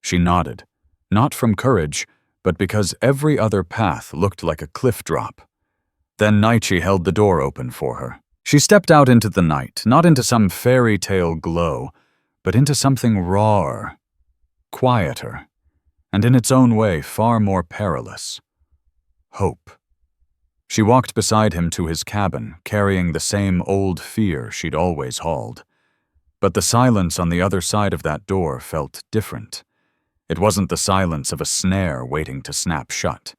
She nodded, not from courage, but because every other path looked like a cliff drop. Then Naiche held the door open for her. She stepped out into the night, not into some fairy tale glow, but into something rawer, quieter, and in its own way far more perilous. Hope. She walked beside him to his cabin, carrying the same old fear she'd always hauled. But the silence on the other side of that door felt different. It wasn't the silence of a snare waiting to snap shut.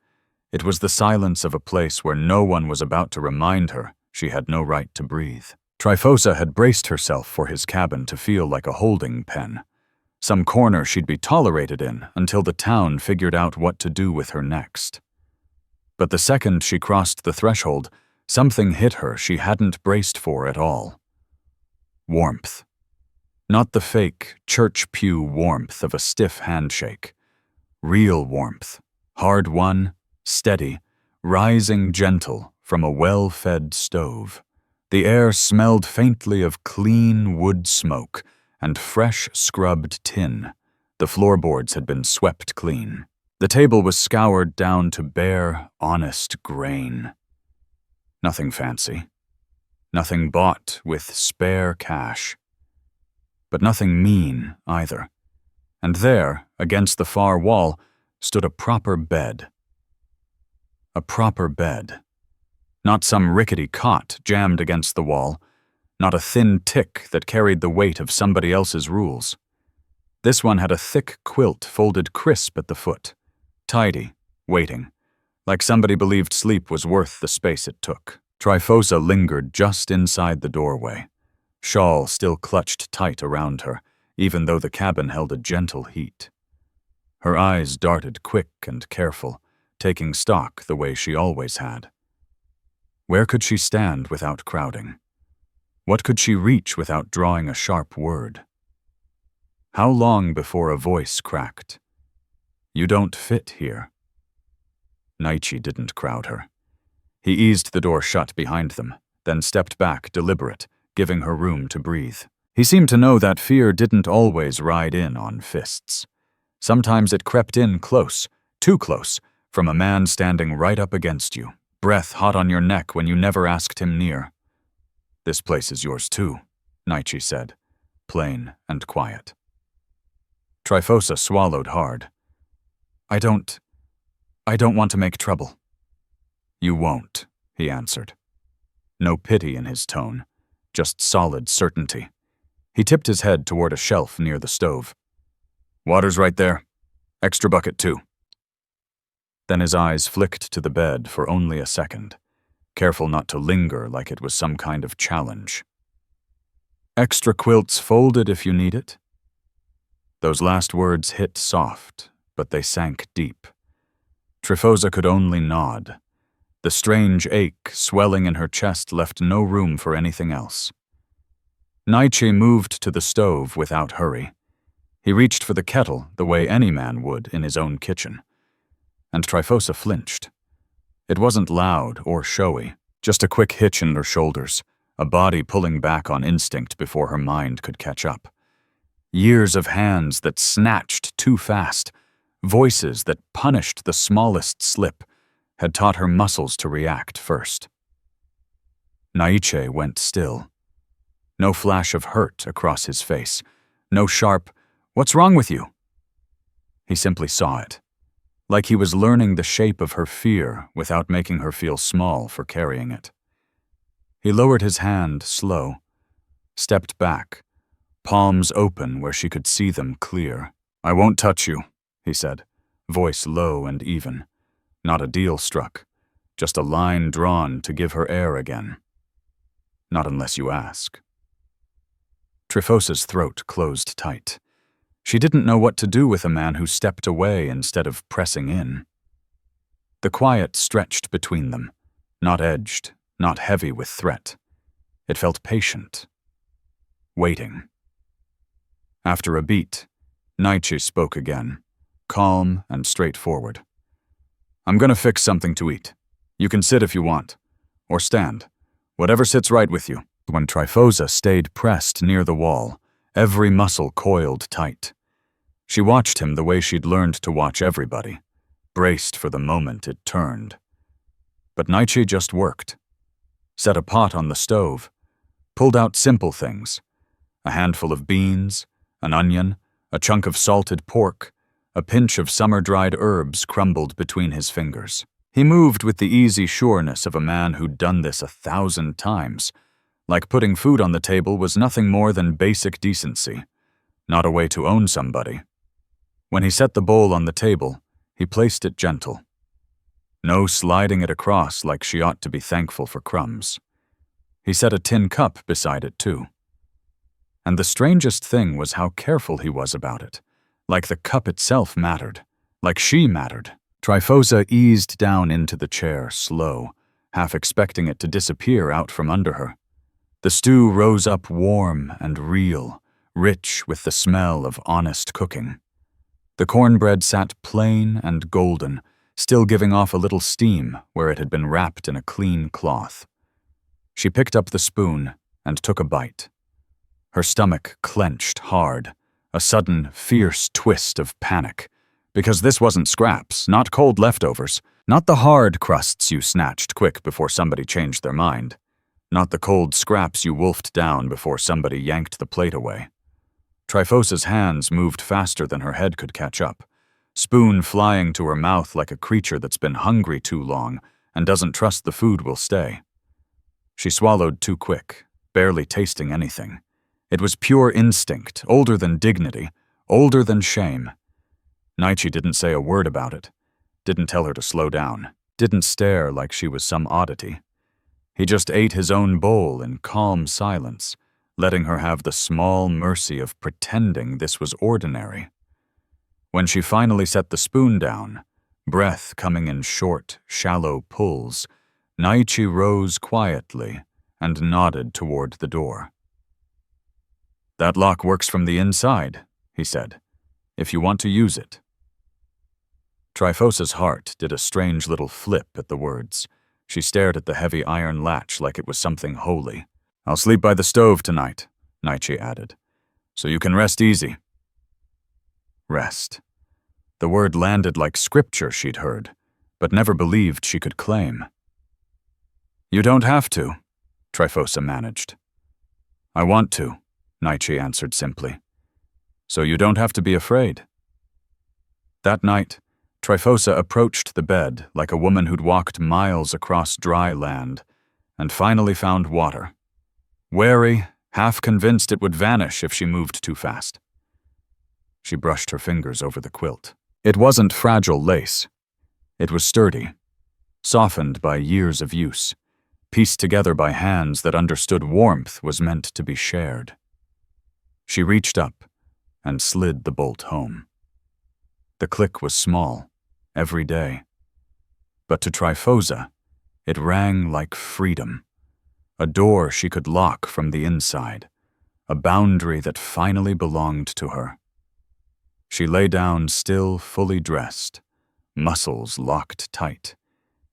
It was the silence of a place where no one was about to remind her she had no right to breathe. Trifosa had braced herself for his cabin to feel like a holding pen, some corner she'd be tolerated in until the town figured out what to do with her next. But the second she crossed the threshold, something hit her she hadn't braced for at all. Warmth. Not the fake, church pew warmth of a stiff handshake. Real warmth, hard-won, steady, rising gentle from a well-fed stove. The air smelled faintly of clean wood smoke and fresh scrubbed tin. The floorboards had been swept clean. The table was scoured down to bare, honest grain. Nothing fancy. Nothing bought with spare cash. But nothing mean, either. And there, against the far wall, stood a proper bed. A proper bed. Not some rickety cot jammed against the wall, not a thin tick that carried the weight of somebody else's rules. This one had a thick quilt folded crisp at the foot, tidy, waiting, like somebody believed sleep was worth the space it took. Trifosa lingered just inside the doorway, shawl still clutched tight around her, even though the cabin held a gentle heat. Her eyes darted quick and careful, taking stock the way she always had. Where could she stand without crowding? What could she reach without drawing a sharp word? How long before a voice cracked? "You don't fit here." Naiche didn't crowd her. He eased the door shut behind them, then stepped back, deliberate, giving her room to breathe. He seemed to know that fear didn't always ride in on fists. Sometimes it crept in close, too close, from a man standing right up against you, breath hot on your neck when you never asked him near. "This place is yours too," Naiche said, plain and quiet. Trifosa swallowed hard. I don't want to make trouble." "You won't," he answered. No pity in his tone, just solid certainty. He tipped his head toward a shelf near the stove. "Water's right there. Extra bucket too." Then his eyes flicked to the bed for only a second, careful not to linger like it was some kind of challenge. "Extra quilts folded if you need it." Those last words hit soft, but they sank deep. Trifosa could only nod. The strange ache swelling in her chest left no room for anything else. Naiche moved to the stove without hurry. He reached for the kettle the way any man would in his own kitchen. And Trifosa flinched. It wasn't loud or showy, just a quick hitch in her shoulders, a body pulling back on instinct before her mind could catch up. Years of hands that snatched too fast, voices that punished the smallest slip, had taught her muscles to react first. Naiche went still. No flash of hurt across his face, no sharp, "What's wrong with you?" He simply saw it, like he was learning the shape of her fear without making her feel small for carrying it. He lowered his hand slow, stepped back, palms open where she could see them clear. "I won't touch you," he said, voice low and even. Not a deal struck, just a line drawn to give her air again. "Not unless you ask." Trifosa's throat closed tight. She didn't know what to do with a man who stepped away instead of pressing in. The quiet stretched between them, not edged, not heavy with threat. It felt patient, waiting. After a beat, Naiche spoke again, calm and straightforward. "I'm gonna fix something to eat. You can sit if you want, or stand, whatever sits right with you." When Trifosa stayed pressed near the wall, every muscle coiled tight. She watched him the way she'd learned to watch everybody, braced for the moment it turned. But Naiche just worked. Set a pot on the stove, pulled out simple things, a handful of beans, an onion, a chunk of salted pork, a pinch of summer-dried herbs crumbled between his fingers. He moved with the easy sureness of a man who'd done this 1,000 times, like putting food on the table was nothing more than basic decency, not a way to own somebody. When he set the bowl on the table, he placed it gentle. No sliding it across like she ought to be thankful for crumbs. He set a tin cup beside it too. And the strangest thing was how careful he was about it, like the cup itself mattered, like she mattered. Trifosa eased down into the chair, slow, half expecting it to disappear out from under her. The stew rose up warm and real, rich with the smell of honest cooking. The cornbread sat plain and golden, still giving off a little steam where it had been wrapped in a clean cloth. She picked up the spoon and took a bite. Her stomach clenched hard, a sudden, fierce twist of panic. Because this wasn't scraps, not cold leftovers, not the hard crusts you snatched quick before somebody changed their mind. Not the cold scraps you wolfed down before somebody yanked the plate away. Trifosa's hands moved faster than her head could catch up, spoon flying to her mouth like a creature that's been hungry too long and doesn't trust the food will stay. She swallowed too quick, barely tasting anything. It was pure instinct, older than dignity, older than shame. Naiche didn't say a word about it, didn't tell her to slow down, didn't stare like she was some oddity. He just ate his own bowl in calm silence, letting her have the small mercy of pretending this was ordinary. When she finally set the spoon down, Breath coming in short, shallow pulls, Naiche rose quietly and nodded toward the door. "That lock works from the inside," he said, "if you want to use it." Tryphosa's heart did a strange little flip at the words. She stared at the heavy iron latch like it was something holy. "I'll sleep by the stove tonight," Naiche added, "so you can rest easy." Rest. The word landed like scripture she'd heard, but never believed she could claim. "You don't have to," Trifosa managed. "I want to," Naiche answered simply. "So you don't have to be afraid." That night, Trifosa approached the bed like a woman who'd walked miles across dry land and finally found water. Wary, half convinced it would vanish if she moved too fast. She brushed her fingers over the quilt. It wasn't fragile lace. It was sturdy, softened by years of use, pieced together by hands that understood warmth was meant to be shared. She reached up and slid the bolt home. The click was small, every day. But to Trifosa, it rang like freedom, a door she could lock from the inside, a boundary that finally belonged to her. She lay down still fully dressed, muscles locked tight,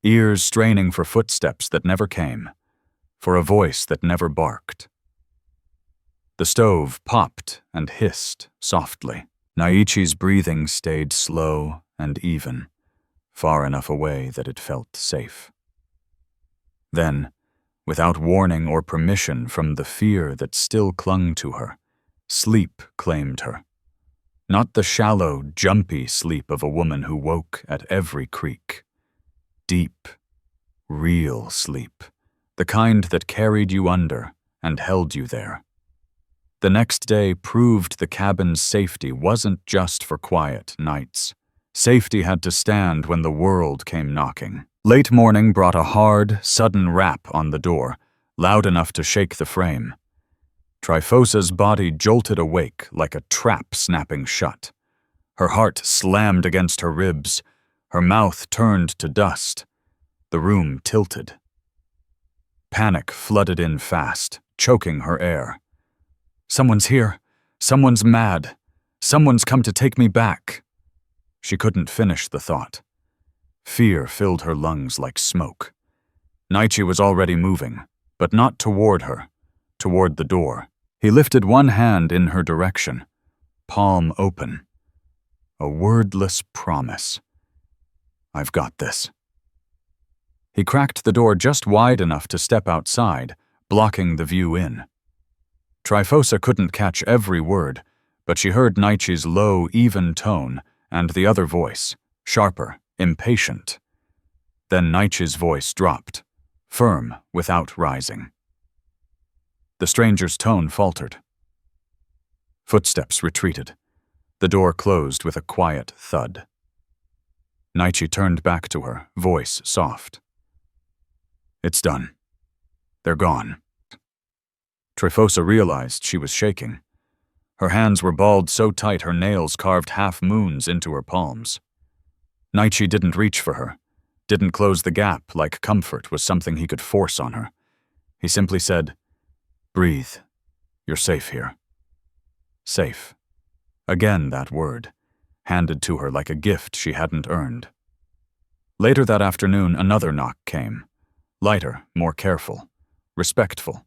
ears straining for footsteps that never came, for a voice that never barked. The stove popped and hissed softly. Naiche's breathing stayed slow and even, far enough away that it felt safe. Then, without warning or permission from the fear that still clung to her, sleep claimed her. Not the shallow, jumpy sleep of a woman who woke at every creak. Deep, real sleep, the kind that carried you under and held you there. The next day proved the cabin's safety wasn't just for quiet nights. Safety had to stand when the world came knocking. Late morning brought a hard, sudden rap on the door, loud enough to shake the frame. Trifosa's body jolted awake like a trap snapping shut. Her heart slammed against her ribs. Her mouth turned to dust. The room tilted. Panic flooded in fast, choking her air. "Someone's here. Someone's mad. Someone's come to take me back." She couldn't finish the thought. Fear filled her lungs like smoke. Naiche was already moving, but not toward her, toward the door. He lifted one hand in her direction, palm open. A wordless promise. "I've got this." He cracked the door just wide enough to step outside, blocking the view in. Trifosa couldn't catch every word, but she heard Naiche's low, even tone and the other voice, sharper, impatient. Then Naiche's voice dropped, firm without rising. The stranger's tone faltered. Footsteps retreated. The door closed with a quiet thud. Naiche turned back to her, voice soft. "It's done. They're gone." Trifosa realized she was shaking. Her hands were balled so tight her nails carved half-moons into her palms. Naiche didn't reach for her, didn't close the gap like comfort was something he could force on her. He simply said, "Breathe. You're safe here." Safe. Again that word, handed to her like a gift she hadn't earned. Later that afternoon, another knock came. Lighter, more careful, respectful.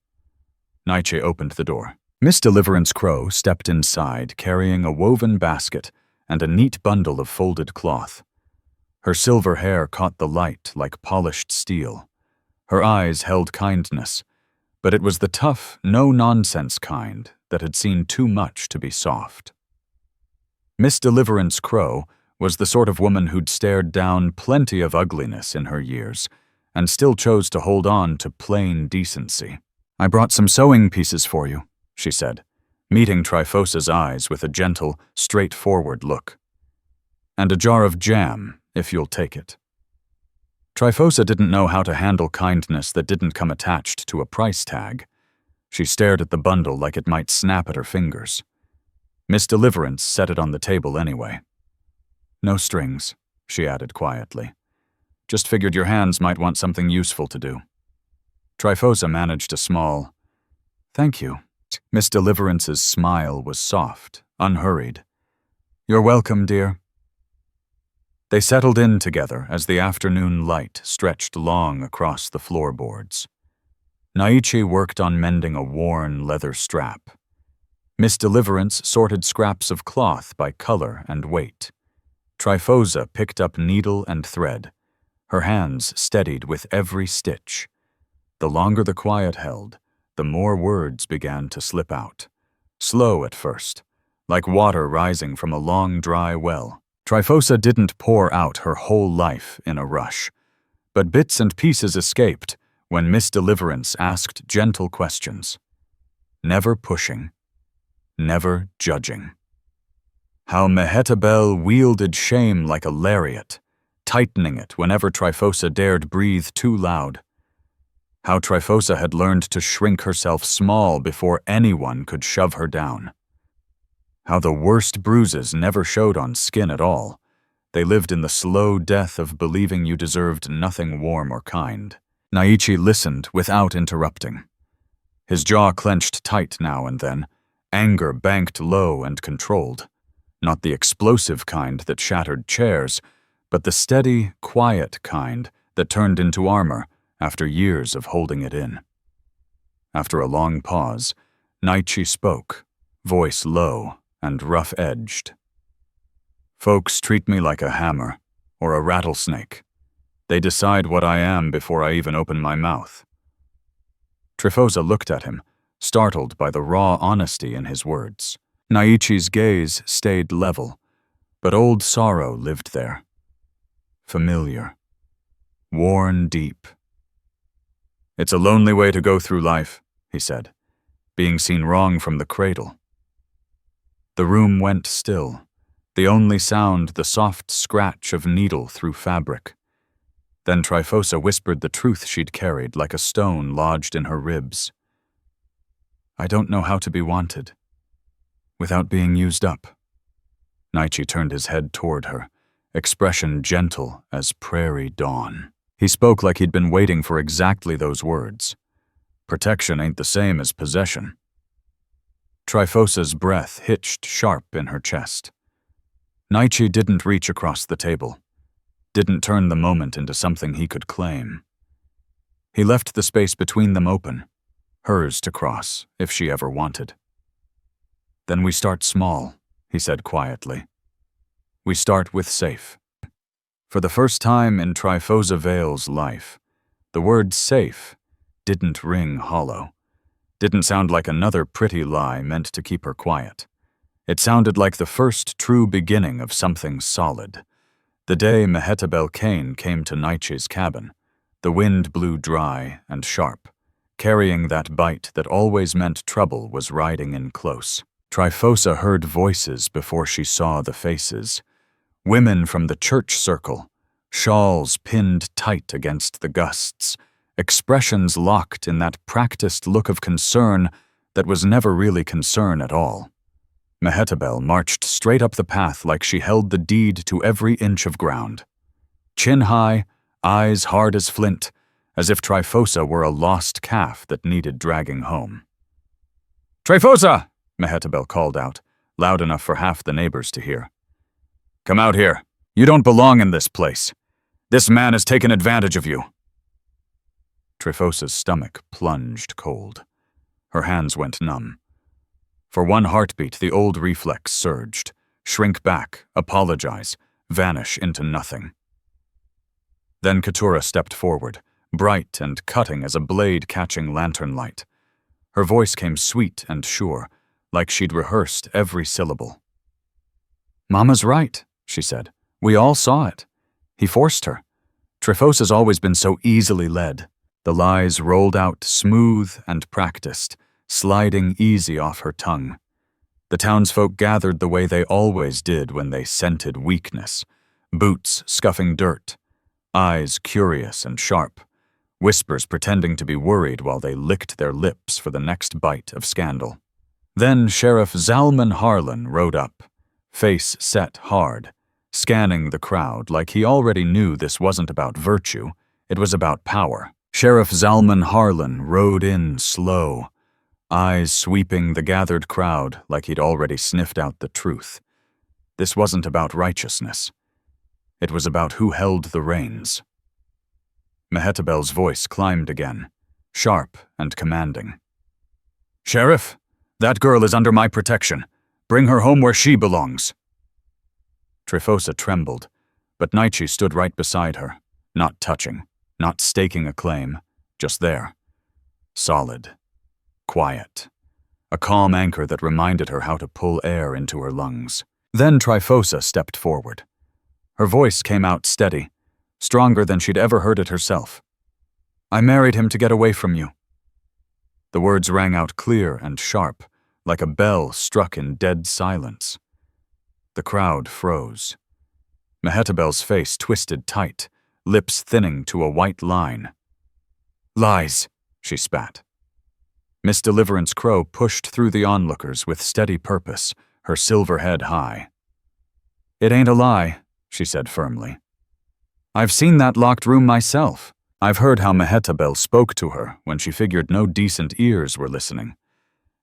Naiche opened the door. Miss Deliverance Crow stepped inside carrying a woven basket and a neat bundle of folded cloth. Her silver hair caught the light like polished steel. Her eyes held kindness, but it was the tough, no-nonsense kind that had seen too much to be soft. Miss Deliverance Crow was the sort of woman who'd stared down plenty of ugliness in her years and still chose to hold on to plain decency. "I brought some sewing pieces for you," she said, meeting Trifosa's eyes with a gentle, straightforward look. "And a jar of jam, if you'll take it." Trifosa didn't know how to handle kindness that didn't come attached to a price tag. She stared at the bundle like it might snap at her fingers. Miss Deliverance set it on the table anyway. "No strings," she added quietly. Just figured your hands might want something useful to do. Trifosa managed a small, "Thank you." Miss Deliverance's smile was soft, unhurried. "You're welcome, dear." They settled in together as the afternoon light stretched long across the floorboards. Naiche worked on mending a worn leather strap. Miss Deliverance sorted scraps of cloth by color and weight. Trifosa picked up needle and thread, her hands steadied with every stitch. The longer the quiet held, the more words began to slip out. Slow at first, like water rising from a long dry well. Trifosa didn't pour out her whole life in a rush, but bits and pieces escaped when Miss Deliverance asked gentle questions. Never pushing, never judging. How Mehetabel wielded shame like a lariat, tightening it whenever Trifosa dared breathe too loud. How Trifosa had learned to shrink herself small before anyone could shove her down. How the worst bruises never showed on skin at all. They lived in the slow death of believing you deserved nothing warm or kind. Naiche listened without interrupting. His jaw clenched tight now and then, anger banked low and controlled. Not the explosive kind that shattered chairs, but the steady, quiet kind that turned into armor after years of holding it in. After a long pause, Naiche spoke, voice low and rough-edged. "Folks treat me like a hammer or a rattlesnake. They decide what I am before I even open my mouth." Trifosa looked at him, startled by the raw honesty in his words. Naiche's gaze stayed level, but old sorrow lived there. Familiar. Worn deep. "It's a lonely way to go through life," he said, "being seen wrong from the cradle." The room went still, the only sound the soft scratch of needle through fabric. Then Trifosa whispered the truth she'd carried like a stone lodged in her ribs. "I don't know how to be wanted, without being used up." Naiche turned his head toward her, expression gentle as prairie dawn. He spoke like he'd been waiting for exactly those words. Protection ain't the same as possession. Trifosa's breath hitched sharp in her chest. Naiche didn't reach across the table, didn't turn the moment into something he could claim. He left the space between them open, hers to cross if she ever wanted. "Then we start small," he said quietly. "We start with safe." For the first time in Tryphosa Vale's life, the word safe didn't ring hollow, didn't sound like another pretty lie meant to keep her quiet. It sounded like the first true beginning of something solid. The day Mehetabel Cain came to Naiche's cabin, the wind blew dry and sharp, carrying that bite that always meant trouble was riding in close. Trifosa heard voices before she saw the faces. Women from the church circle, shawls pinned tight against the gusts, expressions locked in that practiced look of concern that was never really concern at all. Mehetabel marched straight up the path like she held the deed to every inch of ground. Chin high, eyes hard as flint, as if Trifosa were a lost calf that needed dragging home. "Trifosa!" Mehetabel called out, loud enough for half the neighbors to hear. "Come out here. You don't belong in this place. This man has taken advantage of you." Trifosa's stomach plunged cold. Her hands went numb. For one heartbeat, the old reflex surged, shrink back, apologize, vanish into nothing. Then Keturah stepped forward, bright and cutting as a blade catching lantern light. Her voice came sweet and sure, like she'd rehearsed every syllable. "Mama's right," she said. "We all saw it. He forced her. Trifosa's always been so easily led." The lies rolled out smooth and practiced, sliding easy off her tongue. The townsfolk gathered the way they always did when they scented weakness, boots scuffing dirt, eyes curious and sharp, whispers pretending to be worried while they licked their lips for the next bite of scandal. Then Sheriff Zalman Harlan rode up, face set hard, scanning the crowd like he already knew this wasn't about virtue, it was about power. Sheriff Zalman Harlan rode in slow, eyes sweeping the gathered crowd like he'd already sniffed out the truth. This wasn't about righteousness. It was about who held the reins. Mehetabel's voice climbed again, sharp and commanding. "Sheriff, that girl is under my protection. Bring her home where she belongs." Trifosa trembled, but Naiche stood right beside her, not touching, not staking a claim, just there. Solid, quiet, a calm anchor that reminded her how to pull air into her lungs. Then Trifosa stepped forward. Her voice came out steady, stronger than she'd ever heard it herself. "I married him to get away from you." The words rang out clear and sharp, like a bell struck in dead silence. The crowd froze. Mehetabel's face twisted tight, lips thinning to a white line. "Lies," she spat. Miss Deliverance Crow pushed through the onlookers with steady purpose, her silver head high. "It ain't a lie," she said firmly. "I've seen that locked room myself. I've heard how Mehetabel spoke to her when she figured no decent ears were listening.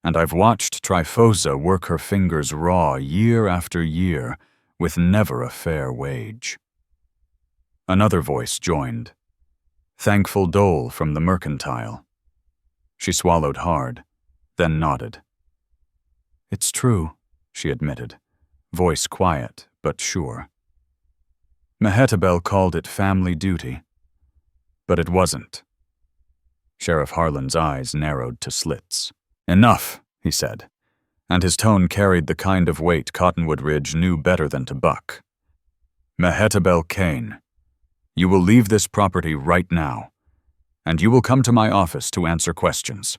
And I've watched Trifosa work her fingers raw year after year, with never a fair wage." Another voice joined. Thankful dole from the mercantile. She swallowed hard, then nodded. "It's true," she admitted, voice quiet but sure. Mehetabel called it family duty. But it wasn't. Sheriff Harlan's eyes narrowed to slits. "Enough," he said, and his tone carried the kind of weight Cottonwood Ridge knew better than to buck. "Mehetabel Cain, you will leave this property right now, and you will come to my office to answer questions.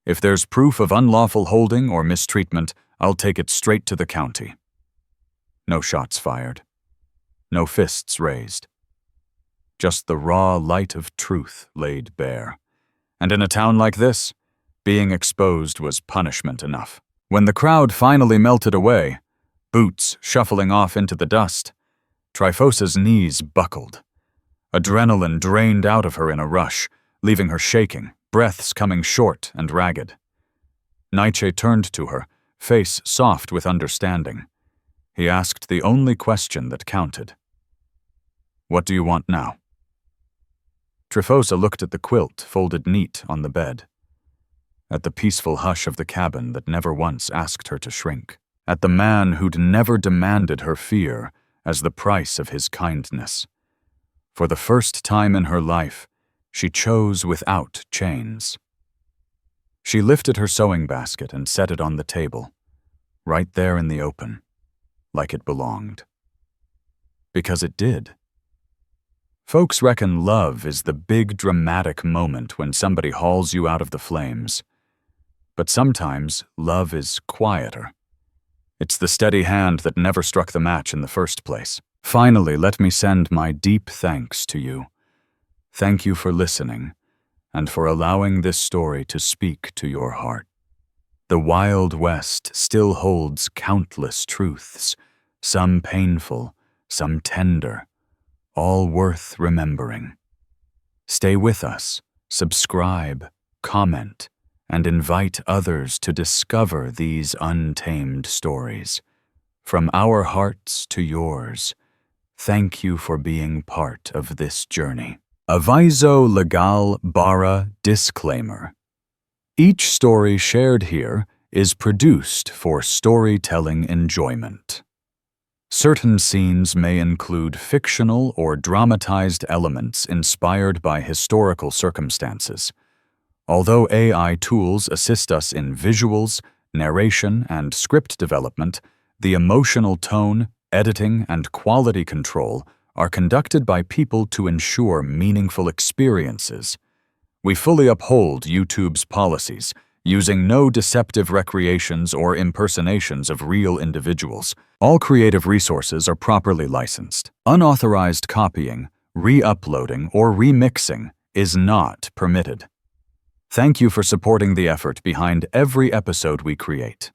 If there's proof of unlawful holding or mistreatment, I'll take it straight to the county." No shots fired. No fists raised. Just the raw light of truth laid bare. And in a town like this, being exposed was punishment enough. When the crowd finally melted away, boots shuffling off into the dust, Trifosa's knees buckled. Adrenaline drained out of her in a rush, leaving her shaking, breaths coming short and ragged. Naiche turned to her, face soft with understanding. He asked the only question that counted. "What do you want now?" Trifosa looked at the quilt folded neat on the bed, at the peaceful hush of the cabin that never once asked her to shrink, at the man who'd never demanded her fear as the price of his kindness. For the first time in her life, she chose without chains. She lifted her sewing basket and set it on the table, right there in the open, like it belonged. Because it did. Folks reckon love is the big dramatic moment when somebody hauls you out of the flames. But sometimes love is quieter. It's the steady hand that never struck the match in the first place. Finally, let me send my deep thanks to you. Thank you for listening, and for allowing this story to speak to your heart. The Wild West still holds countless truths, some painful, some tender, all worth remembering. Stay with us, subscribe, comment, and invite others to discover these untamed stories. From our hearts to yours, thank you for being part of this journey. Aviso legal barra disclaimer. Each story shared here is produced for storytelling enjoyment. Certain scenes may include fictional or dramatized elements inspired by historical circumstances. Although AI tools assist us in visuals, narration, and script development, the emotional tone, editing, and quality control are conducted by people to ensure meaningful experiences. We fully uphold YouTube's policies, using no deceptive recreations or impersonations of real individuals. All creative resources are properly licensed. Unauthorized copying, re-uploading, or remixing is not permitted. Thank you for supporting the effort behind every episode we create.